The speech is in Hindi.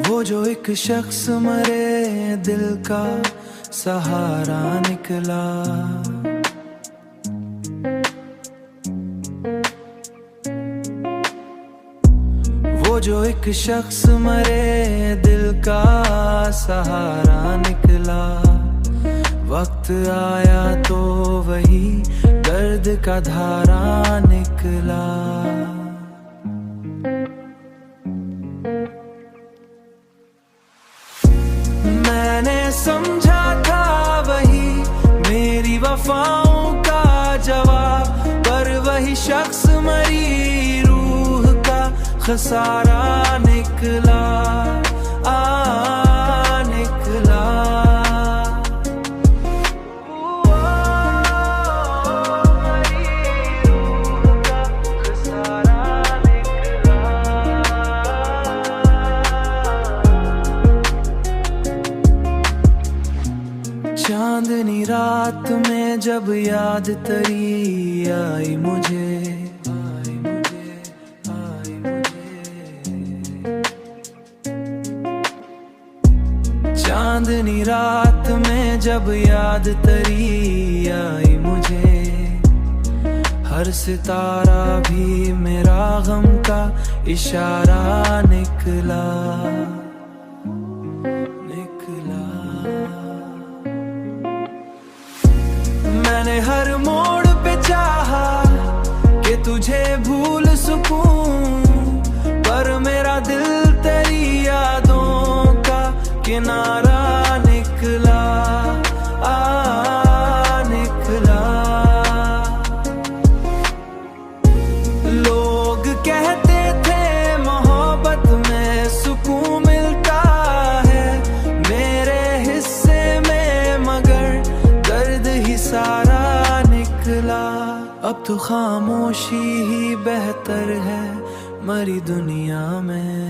वो जो एक शख्स मरे दिल का सहारा निकला। वो जो एक शख्स मरे दिल का सहारा निकला। वक्त आया तो वही दर्द का धारा निकला। मैंने समझा था वही मेरी वफाओं का जवाब, पर वही शख्स मरी रूह का खसारा निकला। निकला। चांदनी रात में जब याद तेरी आई मुझे, चांदनी रात में जब याद तेरी आई मुझे। हर सितारा भी मेरा गम का इशारा निकला। मैंने हर मोड़ पे चाहा कि तुझे भूल सकूं, पर मेरा दिल तेरी यादों का किनारा निकला। निकला। लोग कहते थे मोहब्बत में सुकून मिलता है, मेरे हिस्से में मगर दर्द ही सारा निकला। अब तो खामोशी ही बेहतर है मरी दुनिया में।